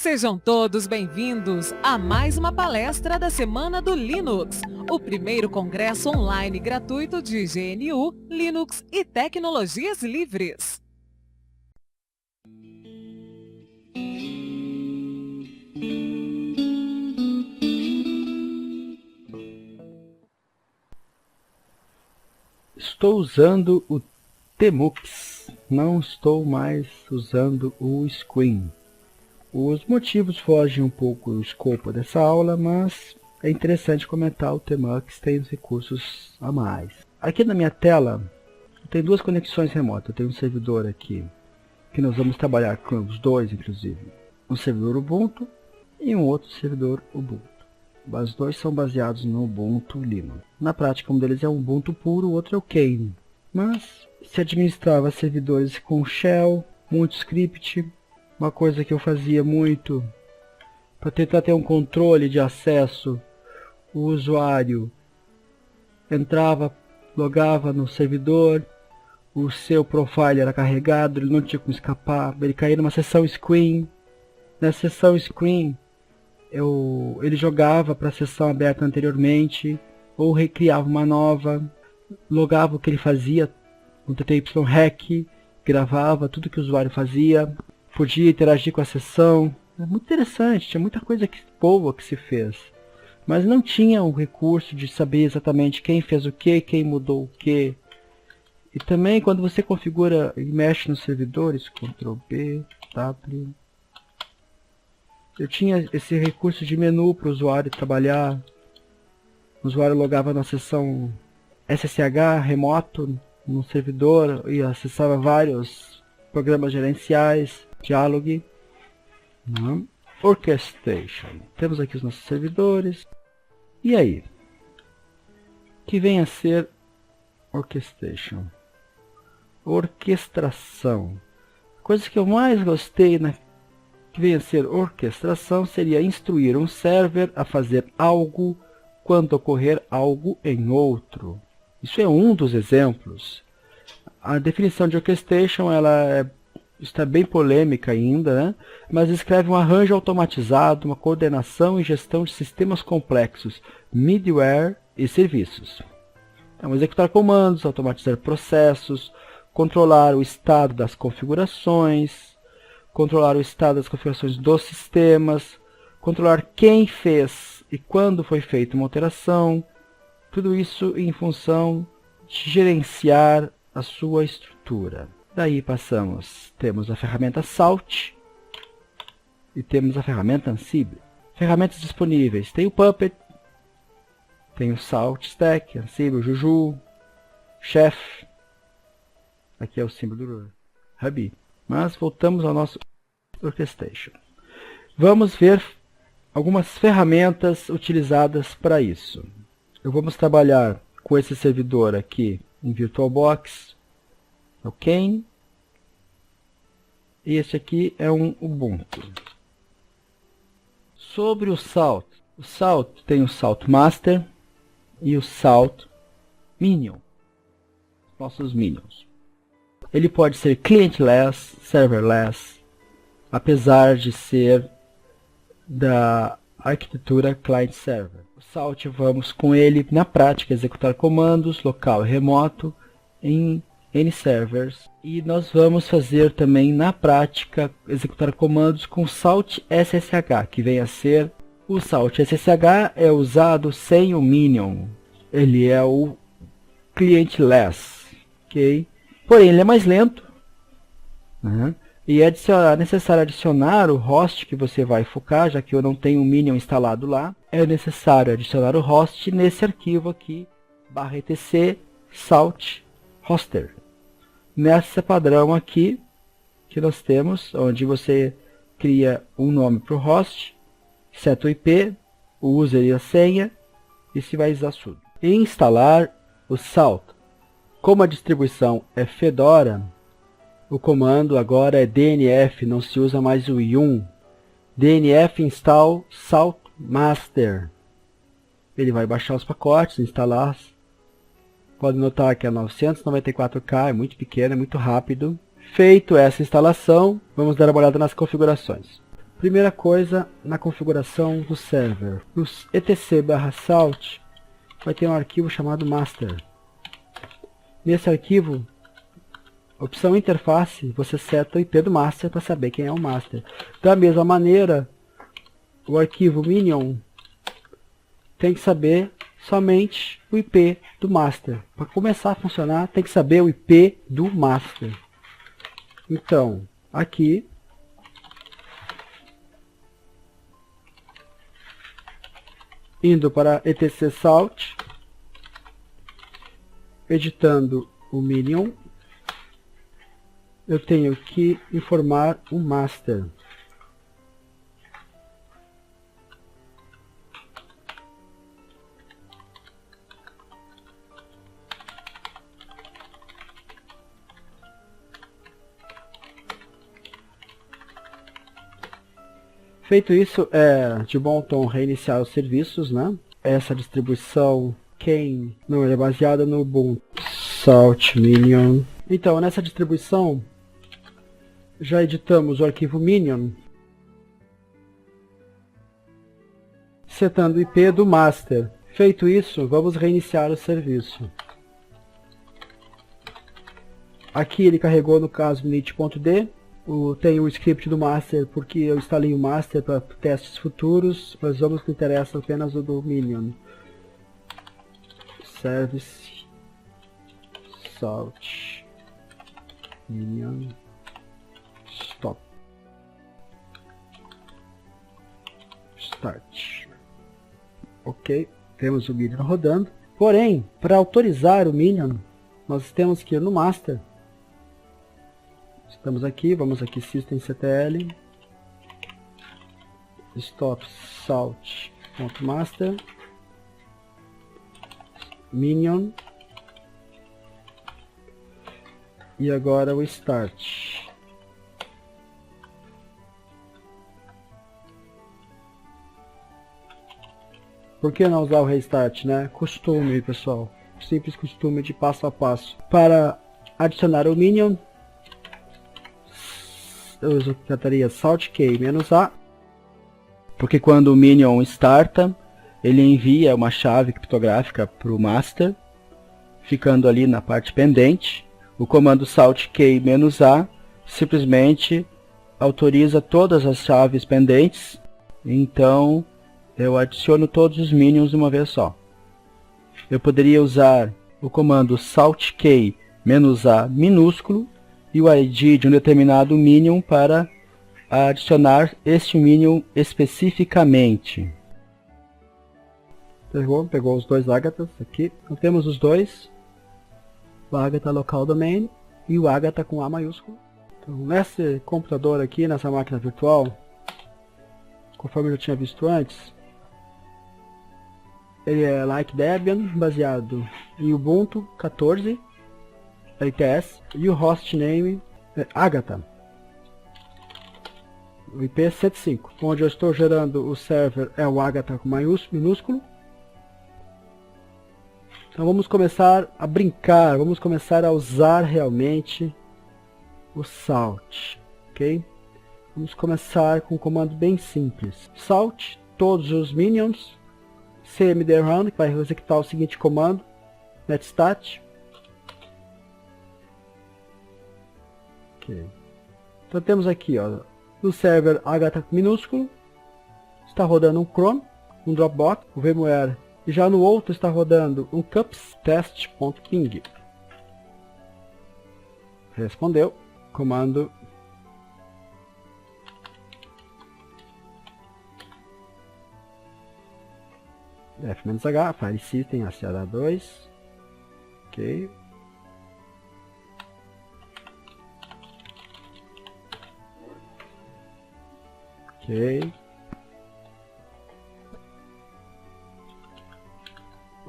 Sejam todos bem-vindos a mais uma palestra da Semana do Linux, o primeiro congresso online gratuito de GNU, Linux e tecnologias livres. Estou usando o Tmux, não estou mais usando o Screen. Os motivos fogem um pouco do escopo dessa aula, mas é interessante comentar. O Tmux tem os recursos a mais. Aqui na minha tela, eu tenho duas conexões remotas. Eu tenho um servidor aqui, que nós vamos trabalhar com os dois, inclusive. Um servidor Ubuntu e um outro servidor Ubuntu. Os dois são baseados no Ubuntu Linux. Na prática, um deles é um Ubuntu puro, o outro é o Kane. Mas se administrava servidores com shell, muito script. Uma coisa que eu fazia muito para tentar ter um controle de acesso. O usuário entrava, logava no servidor, o seu profile era carregado, ele não tinha como escapar, ele caía numa sessão screen. Nessa sessão screen, ele jogava para a sessão aberta anteriormente, ou recriava uma nova, logava o que ele fazia no TTY-REC, gravava tudo que o usuário fazia, podia interagir com a sessão. É muito interessante, tinha muita coisa boa que se fez, mas não tinha o recurso de saber exatamente quem fez o que, quem mudou o que. E também quando você configura e mexe nos servidores, Ctrl B, W, eu tinha esse recurso de menu para o usuário trabalhar. O usuário logava na seção SSH remoto no servidor e acessava vários programas gerenciais, Dialog, Orchestration. Temos aqui os nossos servidores. E aí? Que vem a ser Orchestration? Orquestração. Coisa que eu mais gostei que vem a ser orquestração seria instruir um server a fazer algo quando ocorrer algo em outro. Isso é um dos exemplos. A definição de orchestration está bem polêmica ainda, né? Mas descreve um arranjo automatizado, uma coordenação e gestão de sistemas complexos, middleware e serviços. Então, executar comandos, automatizar processos, controlar o estado das configurações, controlar o estado das configurações dos sistemas, controlar quem fez e quando foi feita uma alteração, tudo isso em função de gerenciar a sua estrutura. Daí temos a ferramenta Salt e temos a ferramenta Ansible. Ferramentas disponíveis, tem o Puppet, tem o Salt Stack, Ansible, Juju, Chef, aqui é o símbolo do Ruby. Mas voltamos ao nosso Orchestration. Vamos ver algumas ferramentas utilizadas para isso. Vamos trabalhar com esse servidor aqui em VirtualBox, é o Kane, e este aqui é um Ubuntu. Sobre o Salt tem o Salt Master e o Salt Minion, nossos Minions. Ele pode ser clientless, serverless, apesar de ser da arquitetura client-server. O Salt, vamos com ele na prática executar comandos local e remoto em N servers. E nós vamos fazer também na prática executar comandos com Salt SSH, que vem a ser o Salt SSH é usado sem o Minion. Ele é o clientless, ok? Porém, ele é mais lento, né? E é necessário adicionar o host que você vai focar, já que eu não tenho o Minion instalado lá. É necessário adicionar o host nesse arquivo aqui, /etc salt hoster. Nessa padrão aqui, que nós temos, onde você cria um nome para o host, seta o IP, o user e a senha, e se vai usar tudo. E instalar o Salt. Como a distribuição é Fedora, o comando agora é dnf, não se usa mais o yum. Dnf install Salt Master. Ele vai baixar os pacotes, instalar. Pode notar que é 994K, é muito pequeno, é muito rápido. Feito essa instalação, vamos dar uma olhada nas configurações. Primeira coisa, na configuração do server. No etc/salt vai ter um arquivo chamado master. Nesse arquivo, opção interface, você seta o IP do master para saber quem é o master. Da mesma maneira, o arquivo minion tem que saber somente o IP do master. Para começar a funcionar, tem que saber o IP do master. Então, aqui, indo para etc salt, editando o minion, eu tenho que informar o master. Feito isso, é de bom tom reiniciar os serviços, né? Essa distribuição Kane não é baseada no Ubuntu Salt Minion. Então, nessa distribuição, já editamos o arquivo Minion, setando o IP do master. Feito isso, vamos reiniciar o serviço. Aqui ele carregou no caso init.d. Tem o script do master porque eu instalei o master para testes futuros, mas vamos que interessa apenas o do Minion. Service salt minion stop start. Ok, temos o Minion rodando. Porém, para autorizar o Minion, nós temos que ir no master. Estamos aqui, vamos aqui systemctl stop salt.master minion e agora o start. Por que não usar o restart, né? Costume, pessoal, simples costume de passo a passo. Para adicionar o minion, eu executaria saltkey-a, porque quando o minion starta, ele envia uma chave criptográfica para o master, ficando ali na parte pendente. O comando saltkey-a simplesmente autoriza todas as chaves pendentes, então eu adiciono todos os minions de uma vez só. Eu poderia usar o comando saltkey-a minúsculo e o ID de um determinado minion para adicionar este minion especificamente. Pegou os dois Agathas aqui. Então temos os dois. O Agatha local domain e o Agatha com A maiúsculo. Então, nesse computador aqui, nessa máquina virtual, conforme eu já tinha visto antes, ele é like Debian, baseado em Ubuntu 14 LTS, e o hostname é Agatha. O IP é 105. Onde eu estou gerando o server é o Agatha com minúsculo. Então vamos começar a brincar, vamos começar a usar realmente o salt, ok? Vamos começar com um comando bem simples. Salt, todos os minions, cmd-run, que vai executar o seguinte comando, netstat. Ok. Então temos aqui, ó, no server Agatha minúsculo, está rodando um cron, um Dropbox, o VMware. E já no outro está rodando um cups test.ping. Respondeu. Comando F-H, file system ACH2. Ok. Ok.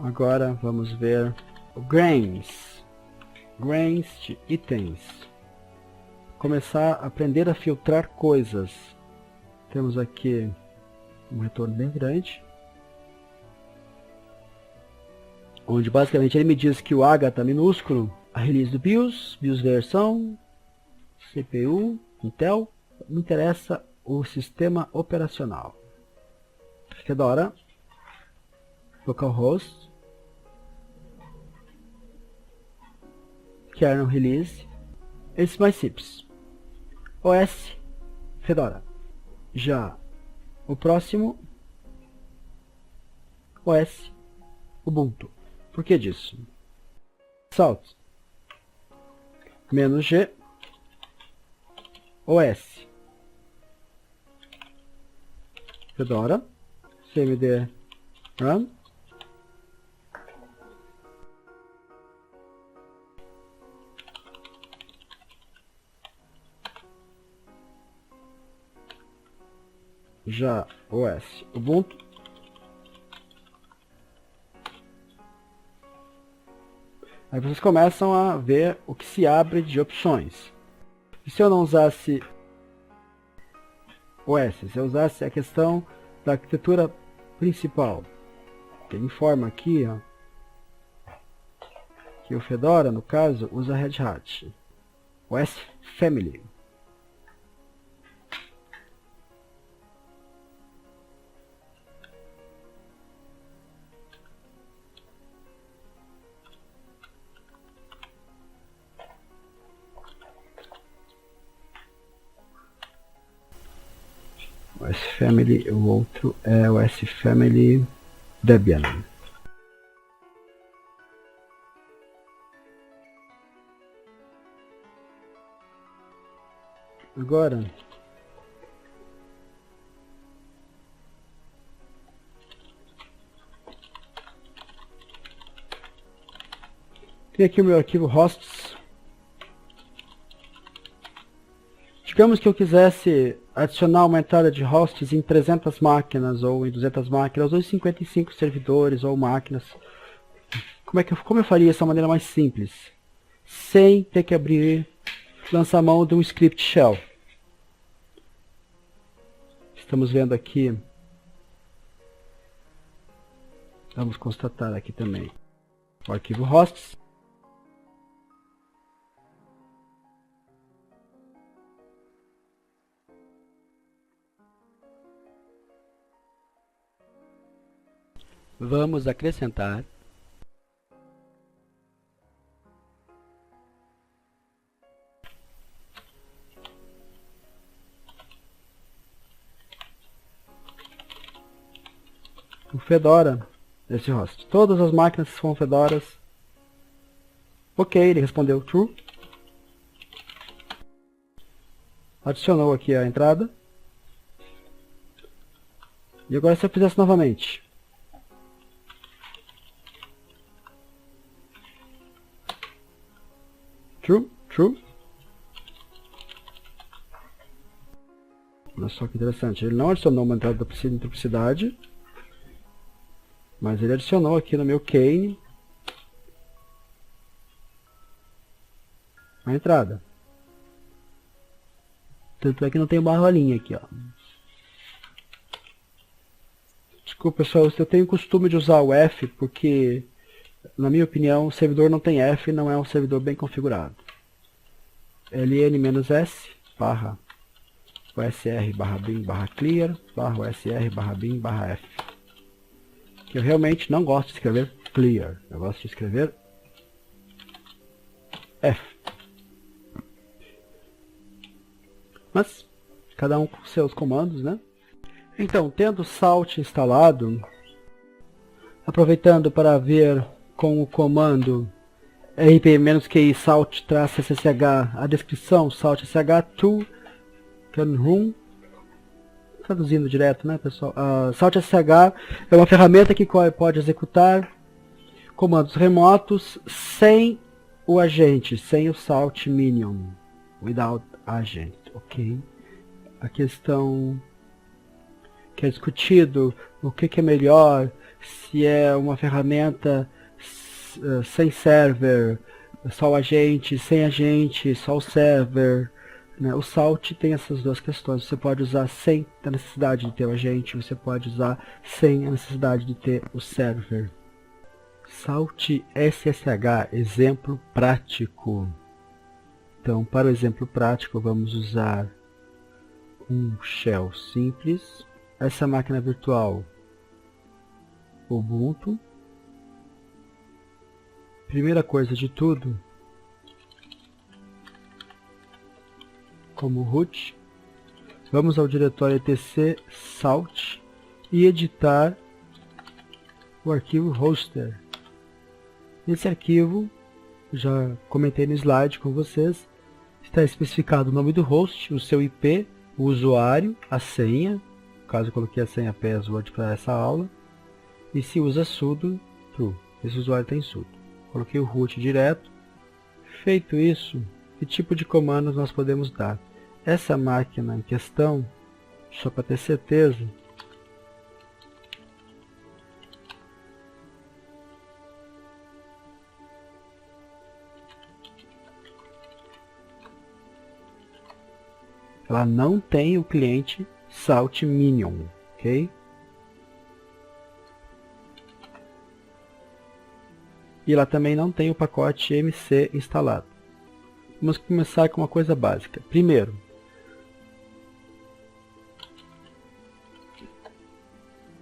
Agora vamos ver o grains de itens. Começar a aprender a filtrar coisas. Temos aqui um retorno bem grande, onde basicamente ele me diz que o Agatha minúsculo, a release do BIOS versão, CPU, Intel. Me interessa o sistema operacional. Fedora, localhost, kernel release, esses mais simples. OS, Fedora. Já o próximo, OS, Ubuntu. Por que disso? Salt, -G, OS, Fedora, cmd run, já OS Ubuntu, aí vocês começam a ver o que se abre de opções. E se eu não usasse OS, se eu usasse a questão da arquitetura principal, que ele informa aqui, ó, que o Fedora, no caso, usa Red Hat, OS Family. OS Family, o outro é OS Family Debian. Agora, tem aqui o meu arquivo hosts. Digamos que eu quisesse adicionar uma entrada de hosts em 300 máquinas, ou em 200 máquinas, ou em 55 servidores, ou máquinas. Como eu faria essa maneira mais simples? Sem ter que abrir, lançar mão de um script shell. Estamos vendo aqui. Vamos constatar aqui também o arquivo hosts. Vamos acrescentar o Fedora desse host. Todas as máquinas são Fedoras. Ok, ele respondeu true. Adicionou aqui a entrada. E agora se eu fizesse novamente. True, true. Olha só que interessante. Ele não adicionou uma entrada de duplicidade, mas ele adicionou aqui no meu Kane a entrada. Tanto é que não tem barrolinha aqui, ó. Desculpa, pessoal, eu tenho o costume de usar o F porque, na minha opinião, o servidor não tem F, não é um servidor bem configurado. ln-s barra usr barra bin barra clear barra usr barra bin barra f. Que eu realmente não gosto de escrever clear, eu gosto de escrever f. Mas cada um com seus comandos, né? Então, tendo Salt instalado, aproveitando para ver com o comando rp-qi salt-ssh a descrição salt-sh to canroom, traduzindo direto, né, pessoal? Salt-sh é uma ferramenta que pode executar comandos remotos sem o agente, sem o salt minion, without agent, ok? A questão que é discutido, o que é melhor, se é uma ferramenta sem server, só o agente, sem agente, só o server, né? O Salt tem essas duas questões. Você pode usar sem a necessidade de ter o agente, você pode usar sem a necessidade de ter o server. Salt SSH, exemplo prático. Então, para o exemplo prático, vamos usar um shell simples. Essa máquina virtual Ubuntu. Primeira coisa de tudo, como root, vamos ao diretório etc salt e editar o arquivo hoster. Nesse arquivo, já comentei no slide com vocês, está especificado o nome do host, o seu IP, o usuário, a senha, caso eu coloquei a senha password para essa aula, e se usa sudo true, esse usuário tem sudo. Coloquei o root direto. Feito isso, que tipo de comandos nós podemos dar? Essa máquina em questão, só para ter certeza, ela não tem o cliente Salt Minion, ok? E ela também não tem o pacote MC instalado. Vamos começar com uma coisa básica. Primeiro,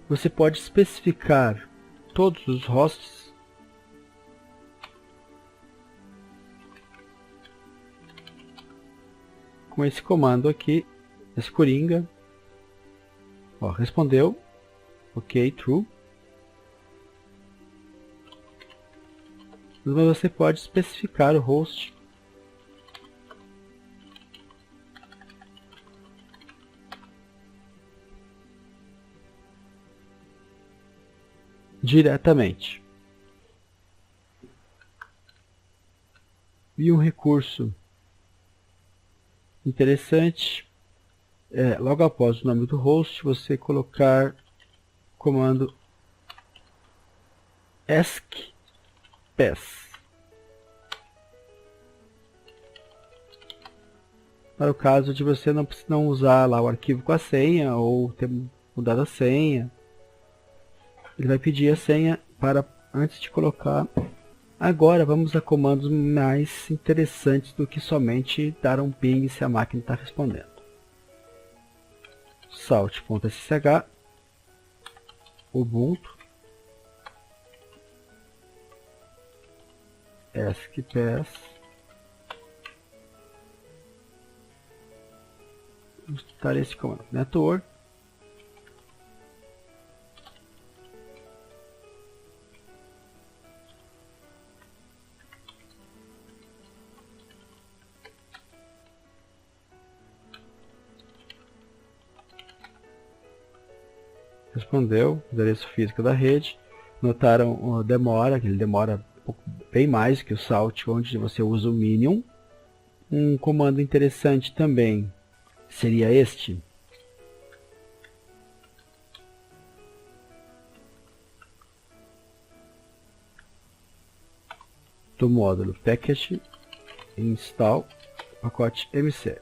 você pode especificar todos os hosts com esse comando aqui, esse coringa. Ó, respondeu, ok, true. Mas você pode especificar o host diretamente. E um recurso interessante é, logo após o nome do host, você colocar o comando ask pass, para o caso de você não usar lá o arquivo com a senha ou ter mudado a senha. Ele vai pedir a senha para antes de colocar. Agora vamos a comandos mais interessantes do que somente dar um ping se a máquina está respondendo. Salt.ssh Ubuntu askpass. Vamos dar esse comando network. Respondeu, endereço físico da rede. Notaram a demora, que ele demora bem mais que o Salt, onde você usa o Minion. Um comando interessante também seria este. Do módulo package install pacote MC.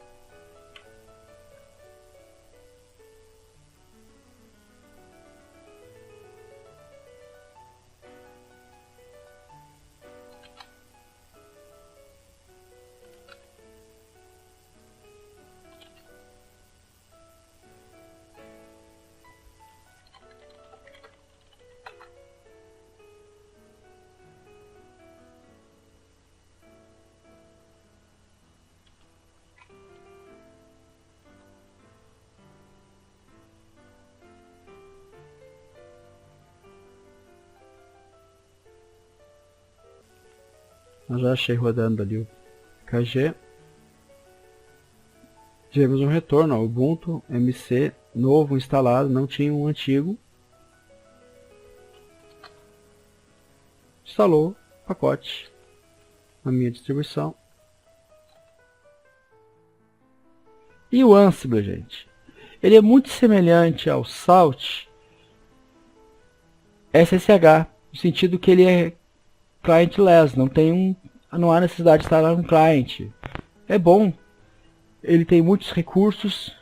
Eu já achei rodando ali o KG. Tivemos um retorno, ó, Ubuntu MC novo instalado, não tinha um antigo. Instalou o pacote na minha distribuição. E o Ansible, gente, ele é muito semelhante ao Salt SSH, no sentido que ele é clientless, não há necessidade de instalar um cliente. É bom, ele tem muitos recursos,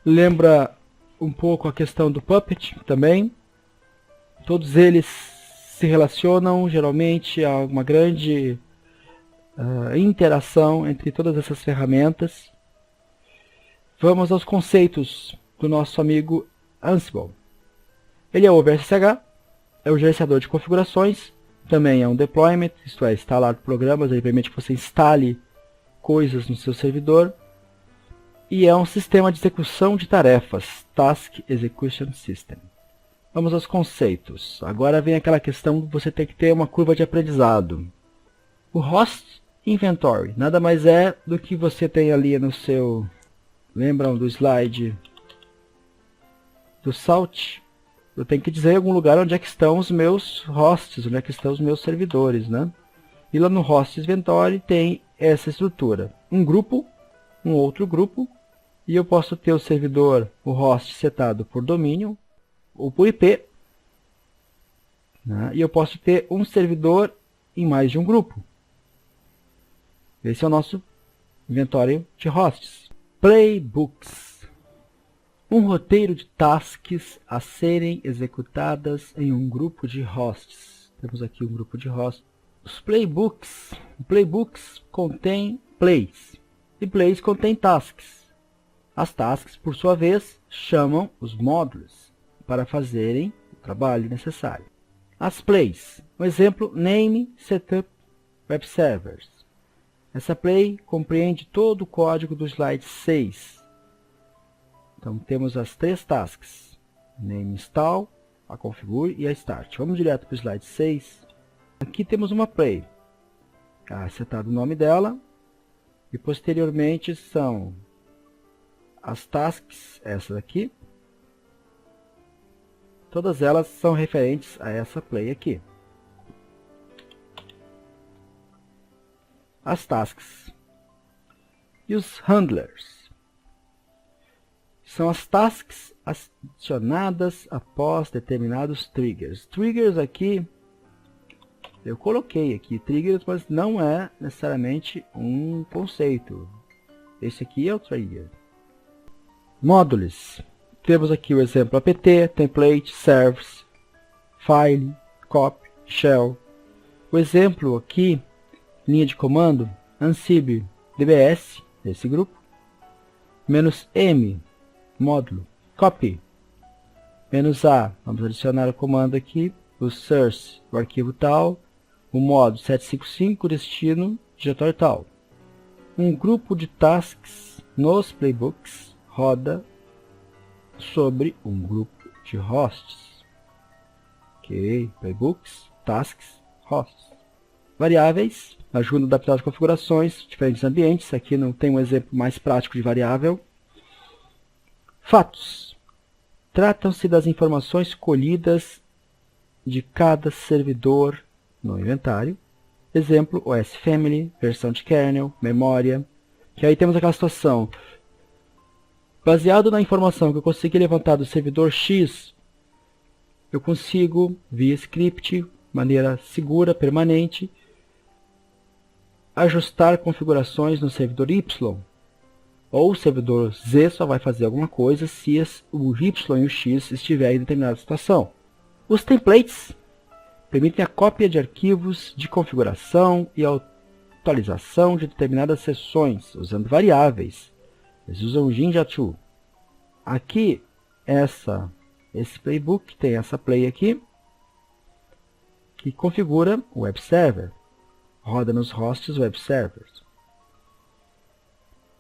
lembra um pouco a questão do Puppet também. Todos eles se relacionam, geralmente há uma grande interação entre todas essas ferramentas. Vamos aos conceitos do nosso amigo Ansible. Ele é o OverSSH, é o gerenciador de configurações, também é um deployment, isto é, instalar programas, ele permite que você instale coisas no seu servidor, e é um sistema de execução de tarefas, Task Execution System. Vamos aos conceitos. Agora vem aquela questão que você tem que ter uma curva de aprendizado. O Host Inventory nada mais é do que você tem ali no seu... Lembram do slide do Salt? Eu tenho que dizer em algum lugar onde é que estão os meus hosts, onde é que estão os meus servidores, né? E lá no Host Inventory tem essa estrutura. Um grupo, um outro grupo, e eu posso ter o servidor, o host setado por domínio, ou por IP, né? E eu posso ter um servidor em mais de um grupo. Esse é o nosso inventório de hosts. Playbooks. Um roteiro de tasks a serem executadas em um grupo de hosts. Temos aqui um grupo de hosts. Os playbooks contêm plays. E plays contêm tasks. As tasks, por sua vez, chamam os módulos para fazerem o trabalho necessário. As plays. Um exemplo, Name, Setup, Web Servers. Essa play compreende todo o código do slide 6. Então temos as três tasks. Name, Install, a Configure e a Start. Vamos direto para o slide 6. Aqui temos uma play. Setado o nome dela. E posteriormente são as tasks, essa daqui. Todas elas são referentes a essa play aqui. As tasks. E os handlers. São as tasks adicionadas após determinados triggers. Triggers aqui, eu coloquei aqui triggers, mas não é necessariamente um conceito. Esse aqui é o trigger. Módulos. Temos aqui o exemplo apt, template, serves, file, copy, shell. O exemplo aqui, linha de comando, Ansible DBS, esse grupo, "-m", módulo, copy, "-a", vamos adicionar o comando aqui, o source, o arquivo tal, o módulo 755, destino, diretório tal. Um grupo de tasks nos playbooks roda sobre um grupo de hosts. Ok, playbooks, tasks, hosts. Variáveis, ajuda a adaptar as configurações, diferentes ambientes. Aqui não tem um exemplo mais prático de variável. Fatos. Tratam-se das informações colhidas de cada servidor no inventário. Exemplo, OS Family, versão de kernel, memória. Que aí temos aquela situação. Baseado na informação que eu consegui levantar do servidor X, eu consigo, via script, maneira segura, permanente, ajustar configurações no servidor Y. Ou o servidor Z só vai fazer alguma coisa se o Y e o X estiverem em determinada situação. Os templates permitem a cópia de arquivos de configuração e atualização de determinadas seções, usando variáveis. Eles usam o Jinja2. Aqui, esse playbook tem essa play aqui, que configura o web server. Roda nos hosts web servers.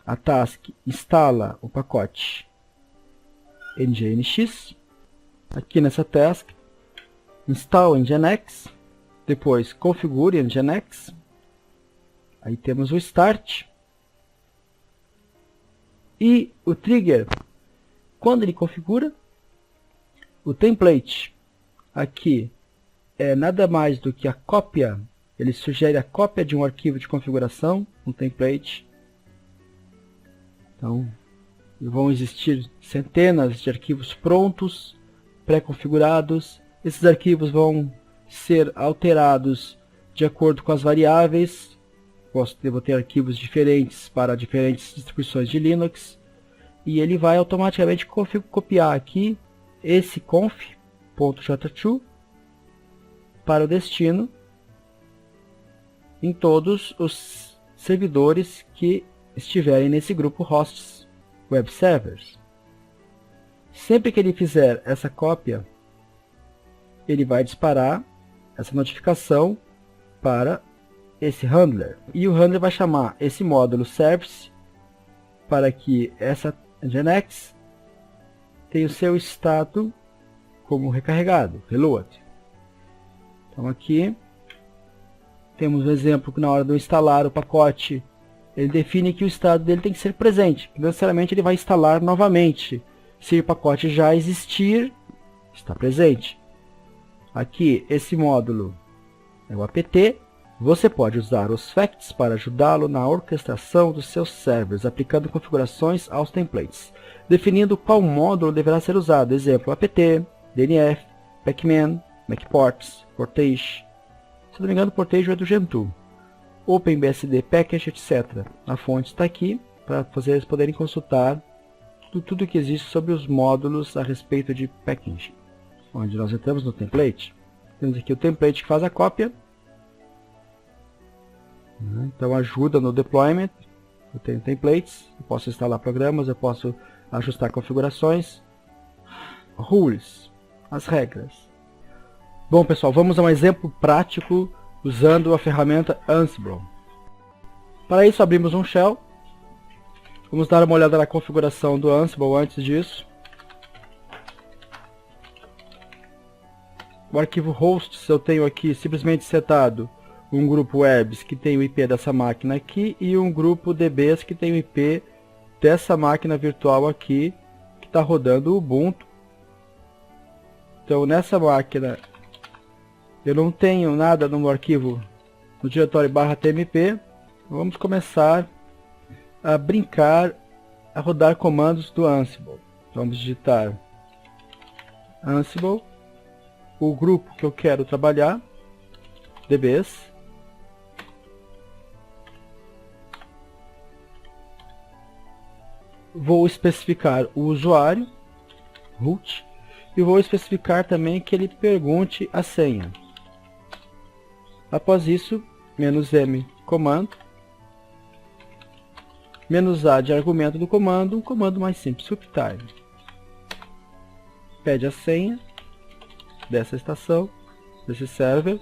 A task instala o pacote nginx. Aqui nessa task, install nginx. Depois configure nginx. Aí temos o start. E o trigger, quando ele configura, o template aqui é nada mais do que a cópia. Ele sugere a cópia de um arquivo de configuração, um template. Então, vão existir centenas de arquivos prontos, pré-configurados. Esses arquivos vão ser alterados de acordo com as variáveis. Vou ter arquivos diferentes para diferentes distribuições de Linux. E ele vai automaticamente copiar aqui esse conf.j2 para o destino em todos os servidores que estiverem nesse grupo hosts. web servers. Sempre que ele fizer essa cópia, ele vai disparar essa notificação para esse handler. E o handler vai chamar esse módulo service para que essa Nginx tenha o seu status como recarregado, reload. Então aqui temos um exemplo que na hora de eu instalar o pacote, ele define que o estado dele tem que ser presente. Não necessariamente ele vai instalar novamente. Se o pacote já existir, está presente. Aqui, esse módulo é o apt. Você pode usar os facts para ajudá-lo na orquestração dos seus servers, aplicando configurações aos templates, definindo qual módulo deverá ser usado. Exemplo, apt, dnf, pacman, macports, portage. Se não me engano, o portage é do Gentoo. OpenBSD package, etc. A fonte está aqui para vocês poderem consultar tudo que existe sobre os módulos a respeito de packaging. Onde nós entramos no template, temos aqui o template que faz a cópia. Então ajuda no deployment. Eu tenho templates, eu posso instalar programas, eu posso ajustar configurações. Rules, as regras. Bom pessoal, vamos a um exemplo prático usando a ferramenta Ansible. Para isso abrimos um shell. Vamos dar uma olhada na configuração do Ansible antes disso. O arquivo hosts eu tenho aqui simplesmente setado um grupo webs que tem o IP dessa máquina aqui e um grupo dbs que tem o IP dessa máquina virtual aqui que está rodando o Ubuntu. Então nessa máquina eu não tenho nada no arquivo no diretório /tmp. Vamos começar a brincar, a rodar comandos do Ansible. Vamos digitar Ansible, o grupo que eu quero trabalhar, dbs, vou especificar o usuário, root, e vou especificar também que ele pergunte a senha. Após isso, "-m comando, "-a de argumento do comando, um comando mais simples, uptime. Pede a senha dessa estação, desse server.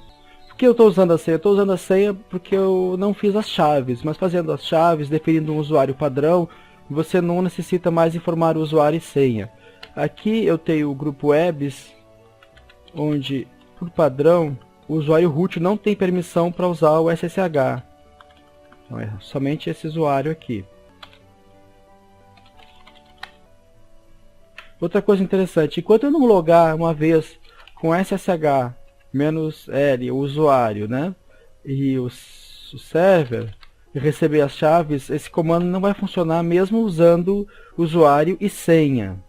Por que eu estou usando a senha? Eu estou usando a senha porque eu não fiz as chaves, mas fazendo as chaves, definindo um usuário padrão, você não necessita mais informar o usuário e senha. Aqui eu tenho o grupo webs, onde, por padrão, o usuário root não tem permissão para usar o SSH. Então é somente esse usuário aqui. Outra coisa interessante, enquanto eu não logar uma vez com SSH -L, o usuário, né, e o server, e receber as chaves, esse comando não vai funcionar mesmo usando usuário e senha.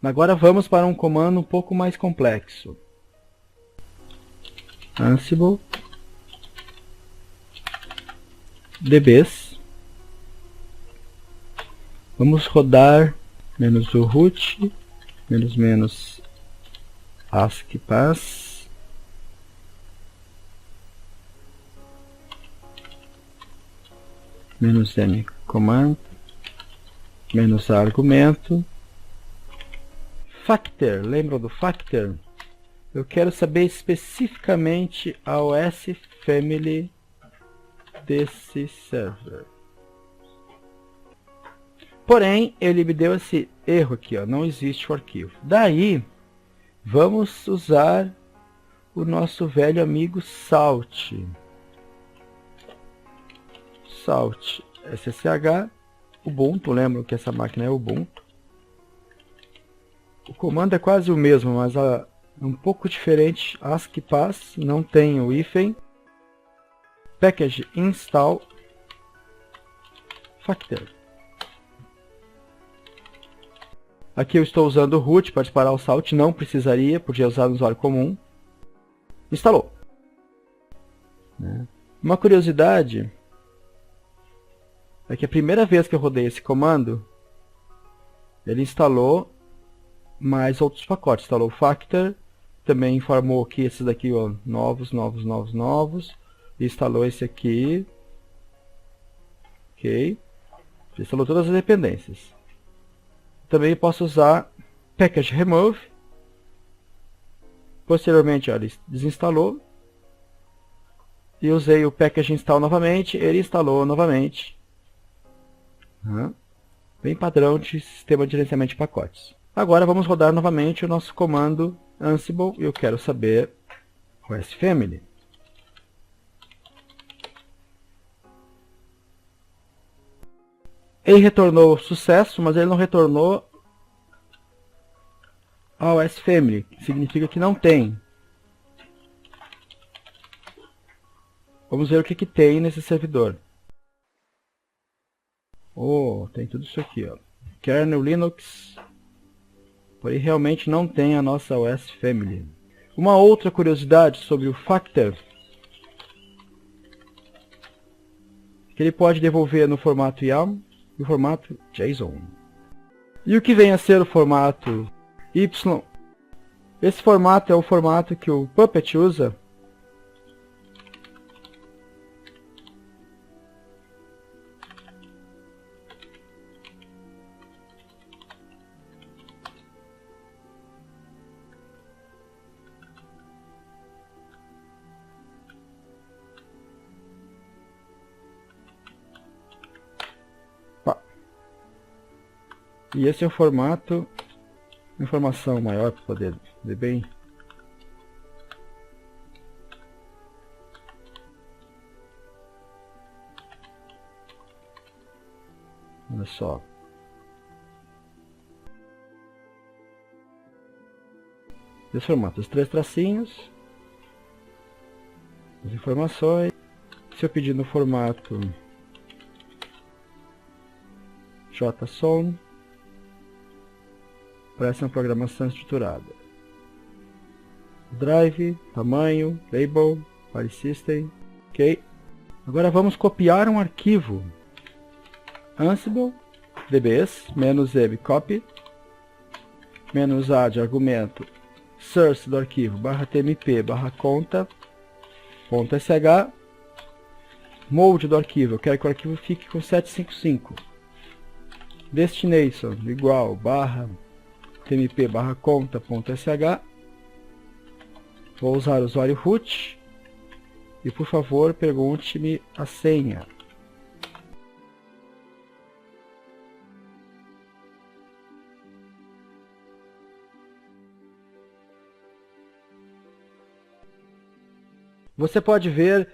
Agora vamos para um comando um pouco mais complexo. Ansible dbs. Vamos rodar -o root, -ascii pass, -m comando, -a argumento. Factor, lembram do factor? Eu quero saber especificamente a OS family desse server. Porém, ele me deu esse erro aqui, ó, não existe o arquivo. Daí, vamos usar o nosso velho amigo Salt. Salt SSH Ubuntu, lembram que essa máquina é Ubuntu. O comando é quase o mesmo, mas é um pouco diferente. ASCII pass, não tem o hífen. Package install factor. Aqui eu estou usando o root para disparar o Salt, não precisaria, podia usar no usuário comum. Instalou. Uma curiosidade é que a primeira vez que eu rodei esse comando, ele instalou mais outros pacotes. Instalou o factor, também informou que esses daqui, ó, novos. E instalou esse aqui. Ok. Instalou todas as dependências. Também posso usar package remove. Posteriormente, olha, ele desinstalou. E usei o package install novamente, ele instalou novamente. Bem padrão de sistema de gerenciamento de pacotes. Agora vamos rodar novamente o nosso comando Ansible e eu quero saber OS Family. Ele retornou sucesso, mas ele não retornou a OS Family, que significa que não tem. Vamos ver o que tem nesse servidor. Tem tudo isso aqui, ó. Kernel Linux. Porém, realmente não tem a nossa OS Family. Uma outra curiosidade sobre o Factor, que ele pode devolver no formato YAML e no formato JSON. E o que vem a ser o formato Y? Esse formato é o formato que o Puppet usa e esse é o formato, informação maior para poder ver bem. Olha só. Esse formato, os 3 tracinhos, as informações. Se eu pedir no formato JSON, parece uma programação estruturada. Drive, tamanho, label, file system, ok. Agora vamos copiar um arquivo. Ansible, dbs, -m copy, -a de argumento, source do arquivo, /tmp, /conta.sh, mode do arquivo, eu quero que o arquivo fique com 755. Destination, igual, /tmp, /conta.sh, vou usar o usuário root, e por favor pergunte-me a senha. Você pode ver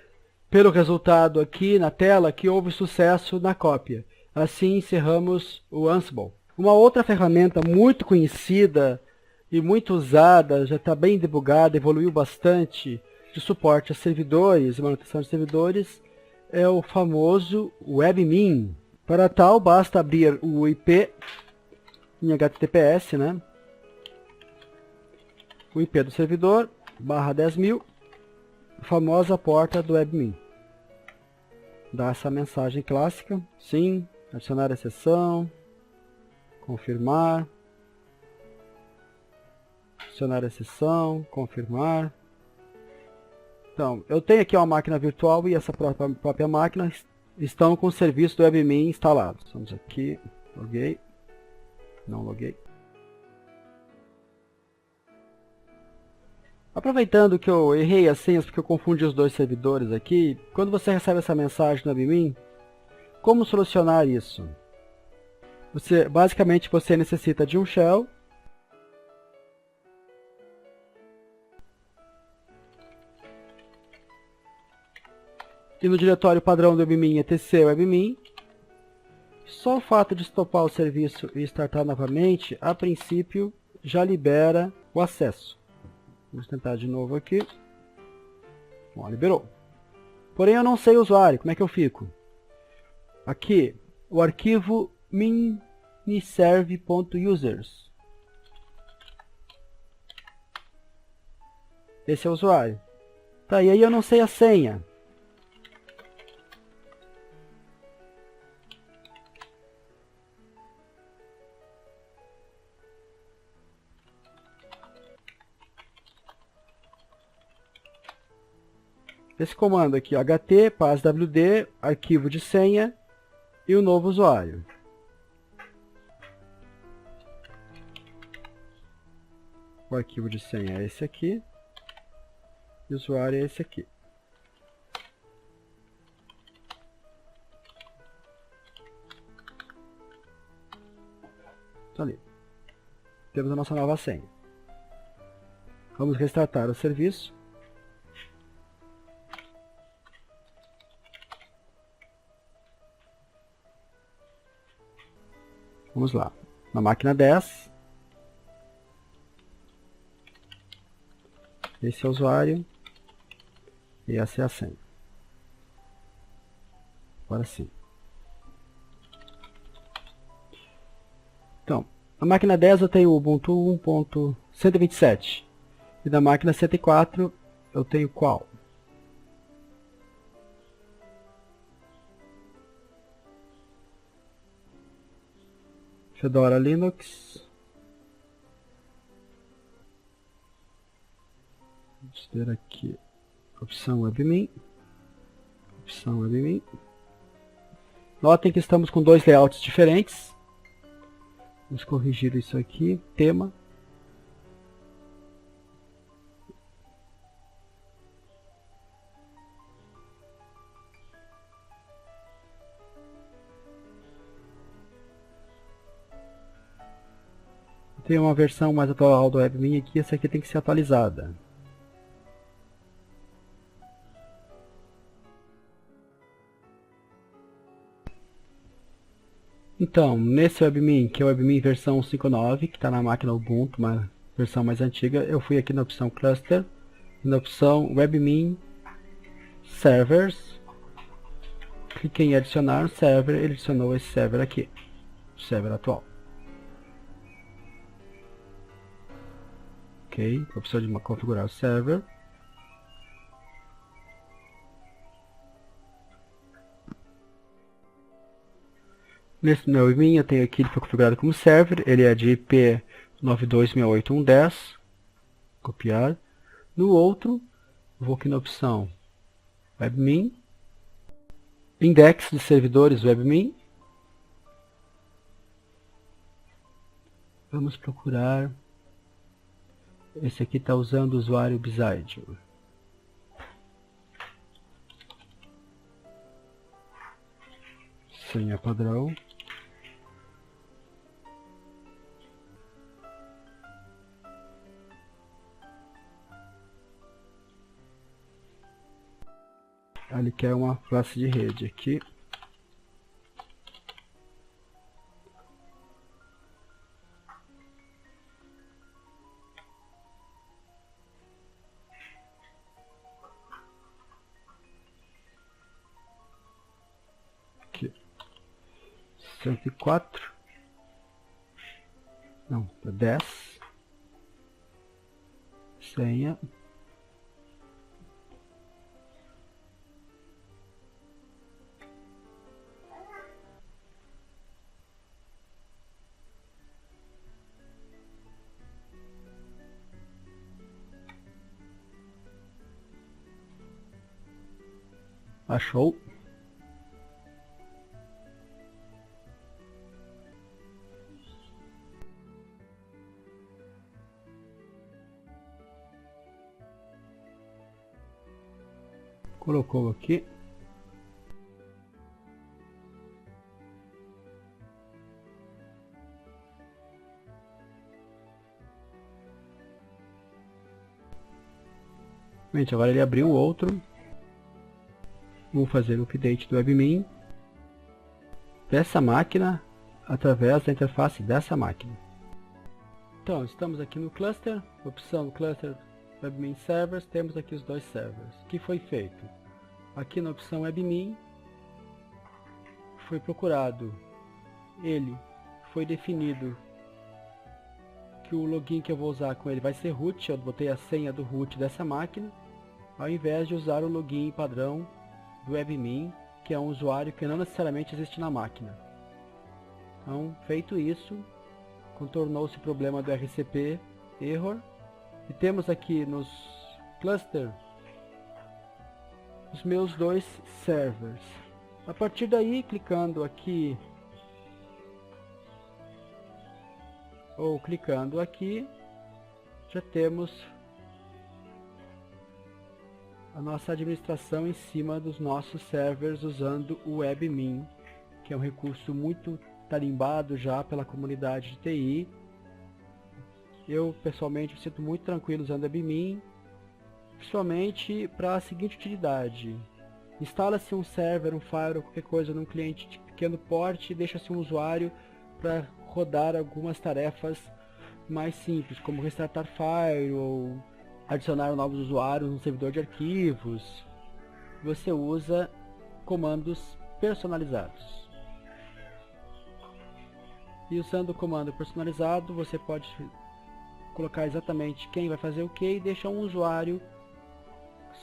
pelo resultado aqui na tela que houve sucesso na cópia. Assim encerramos o Ansible. Uma outra ferramenta muito conhecida e muito usada, já está bem debugada, evoluiu bastante, de suporte a servidores e manutenção de servidores, é o famoso WebMin. Para tal, basta abrir o IP em HTTPS, né? O IP do servidor, /10.000, a famosa porta do WebMin. Dá essa mensagem clássica, sim, adicionar a sessão, confirmar, adicionar a sessão, confirmar. Então, eu tenho aqui uma máquina virtual e essa própria máquina estão com o serviço do WebMin instalado. Vamos aqui, loguei, não loguei. Aproveitando que eu errei as senhas porque eu confundi os dois servidores aqui, quando você recebe essa mensagem no WebMin, como solucionar isso? Basicamente você necessita de um shell, e no diretório padrão do WebMin etc WebMin. Só o fato de stopar o serviço e startar novamente, a princípio, já libera o acesso. Vamos tentar de novo aqui. Bom, liberou. Porém eu não sei o usuário, como é que eu fico? Aqui, o arquivo miniserve.users. Esse é o usuário. Tá, e aí eu não sei a senha. Esse comando aqui, ht, passwd, arquivo de senha e o novo usuário. arquivo de senha é esse aqui. E o usuário é esse aqui. Então, ali. Temos a nossa nova senha. Vamos restartar o serviço. Vamos lá. Na máquina 10. Esse é o usuário. E essa é a senha. Agora sim. Então, na máquina 10 eu tenho o Ubuntu 1.127. E na máquina 104 eu tenho qual? Fedora Linux. Vamos ter aqui opção WebMin. Opção WebMin. Notem que estamos com dois layouts diferentes. Vamos corrigir isso aqui. Tema. Tem uma versão mais atual do WebMin aqui. Essa aqui tem que ser atualizada. Então, nesse WebMin, que é o WebMin versão 5.9, que está na máquina Ubuntu, uma versão mais antiga, eu fui aqui na opção Cluster, e na opção WebMin Servers, cliquei em adicionar um server, ele adicionou esse server aqui, o server atual. Ok, opção de configurar o server. Nesse meu WebMin eu tenho aqui, ele foi configurado como server, ele é de IP 92.68.1.10, copiar. No outro, vou aqui na opção WebMin, index de servidores WebMin. Vamos procurar, esse aqui está usando o usuário Beside. Senha padrão. Ele quer uma classe de rede aqui. Aqui. 104. Não, 10. Senha. Achou? Colocou aqui. Gente, agora ele abriu o outro. Vou fazer o update do WebMin dessa máquina através da interface dessa máquina. Então, estamos aqui no cluster, opção cluster WebMin Servers, temos aqui os dois servers. O que foi feito? Aqui na opção WebMin foi procurado, ele foi definido que o login que eu vou usar com ele vai ser root, eu botei a senha do root dessa máquina, ao invés de usar o login padrão do WebMin, que é um usuário que não necessariamente existe na máquina. Então, feito isso, contornou-se o problema do RCP error, e temos aqui nos cluster os meus dois servers. A partir daí, clicando aqui ou clicando aqui, já temos a nossa administração em cima dos nossos servers usando o WebMin, que é um recurso muito tarimbado já pela comunidade de TI. Eu pessoalmente me sinto muito tranquilo usando o WebMin, principalmente para a seguinte utilidade: instala-se um server, um firewall, qualquer coisa num cliente de pequeno porte e deixa-se um usuário para rodar algumas tarefas mais simples, como restartar firewall, adicionar novos usuários no servidor de arquivos. Você usa comandos personalizados. E usando o comando personalizado, você pode colocar exatamente quem vai fazer o que e deixar um usuário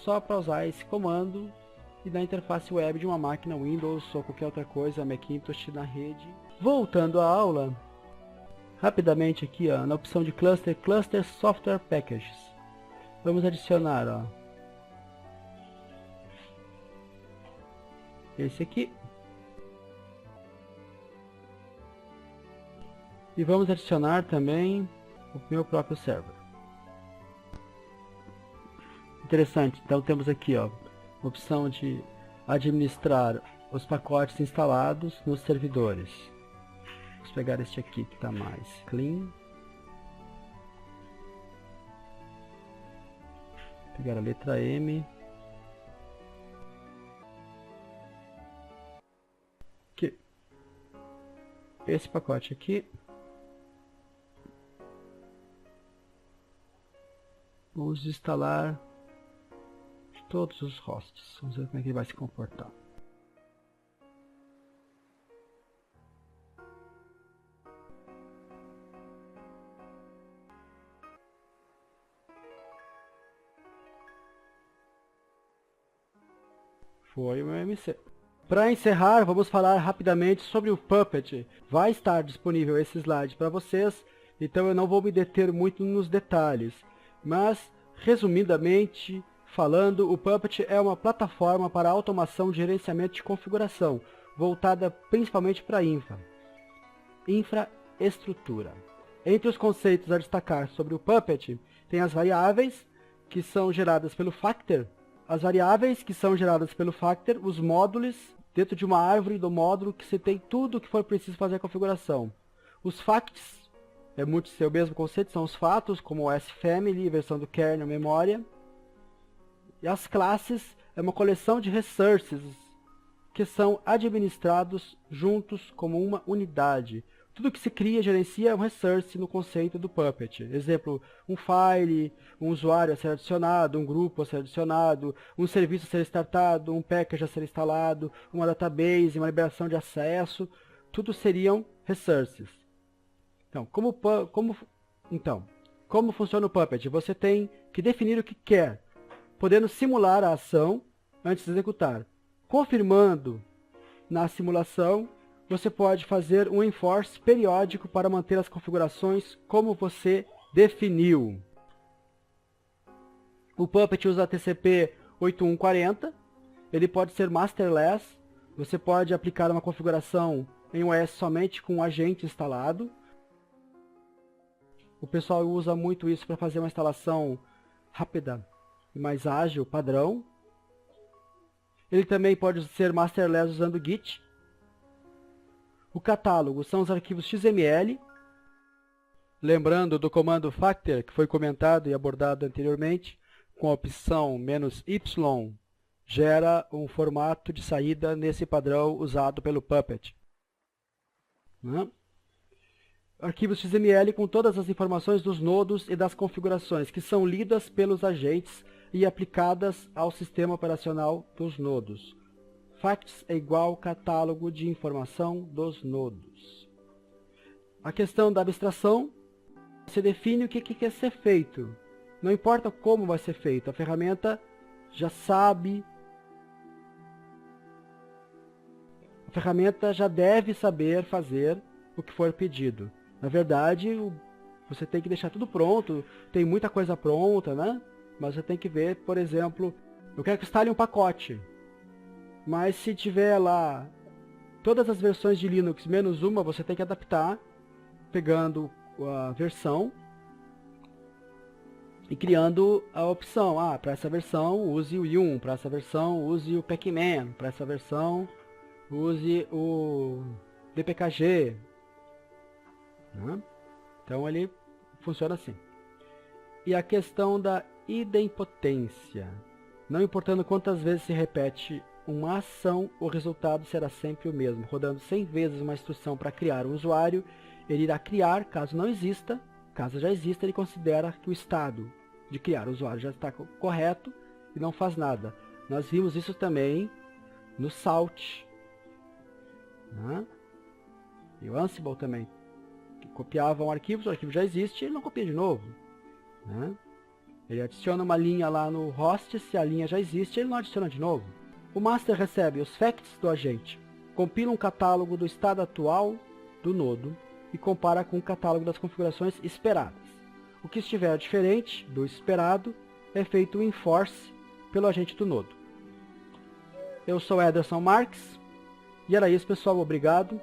só para usar esse comando e na interface web de uma máquina Windows ou qualquer outra coisa, Macintosh na rede. Voltando à aula, rapidamente aqui ó, na opção de Cluster Software Packages, vamos adicionar ó, esse aqui. E vamos adicionar também o meu próprio server. Interessante, então temos aqui ó, a opção de administrar os pacotes instalados nos servidores. Vamos pegar este aqui que está mais clean. Pegar a letra M. Aqui. Esse pacote aqui. Vamos instalar todos os hosts. Vamos ver como é que ele vai se comportar. Foi o MC. Para encerrar, vamos falar rapidamente sobre o Puppet. Vai estar disponível esse slide para vocês, então eu não vou me deter muito nos detalhes. Mas, resumidamente falando, o Puppet é uma plataforma para automação de gerenciamento de configuração, voltada principalmente para infraestrutura. Entre os conceitos a destacar sobre o Puppet, tem as variáveis, que são geradas pelo Factor, os módulos, dentro de uma árvore do módulo que você tem tudo o que for preciso fazer a configuração. Os facts, é muito seu mesmo conceito, são os fatos, como o S-Family, versão do kernel, memória. E as classes é uma coleção de resources que são administrados juntos como uma unidade. Tudo que se cria e gerencia é um resource no conceito do Puppet. Exemplo, um file, um usuário a ser adicionado, um grupo a ser adicionado, um serviço a ser startado, um package a ser instalado, uma database, uma liberação de acesso, tudo seriam resources. Então, como funciona o Puppet? Você tem que definir o que quer, podendo simular a ação antes de executar. Confirmando na simulação, você pode fazer um enforce periódico para manter as configurações como você definiu. O Puppet usa TCP 8140, ele pode ser masterless, você pode aplicar uma configuração em OS somente com um agente instalado. O pessoal usa muito isso para fazer uma instalação rápida e mais ágil, padrão. Ele também pode ser masterless usando Git. O catálogo são os arquivos XML. Lembrando do comando factor, que foi comentado e abordado anteriormente, com a opção "-y", gera um formato de saída nesse padrão usado pelo Puppet. Arquivos XML com todas as informações dos nodos e das configurações, que são lidas pelos agentes e aplicadas ao sistema operacional dos nodos. Facts é igual catálogo de informação dos nodos. A questão da abstração, você define o que quer ser feito. Não importa como vai ser feito, a ferramenta já sabe. A ferramenta já deve saber fazer o que for pedido. Na verdade, você tem que deixar tudo pronto, tem muita coisa pronta, né? Mas você tem que ver, por exemplo, eu quero que instale um pacote. Mas se tiver lá todas as versões de Linux menos uma, você tem que adaptar, pegando a versão e criando a opção, para essa versão use o Yum, para essa versão use o Pacman, para essa versão use o DPKG, né? Então ele funciona assim. E a questão da idempotência. Não importando quantas vezes se repete uma ação, o resultado será sempre o mesmo. Rodando 100 vezes uma instrução para criar um usuário, ele irá criar, caso não exista. Caso já exista, ele considera que o estado de criar o usuário já está correto e não faz nada. Nós vimos isso também no Salt, né? E o Ansible também, que copiava um arquivo, se o arquivo já existe, ele não copia de novo, né? Ele adiciona uma linha lá no host, se a linha já existe, ele não adiciona de novo. O master recebe os facts do agente, compila um catálogo do estado atual do nodo e compara com o catálogo das configurações esperadas. O que estiver diferente do esperado é feito o enforce pelo agente do nodo. Eu sou Ederson Marques e era isso, pessoal. Obrigado.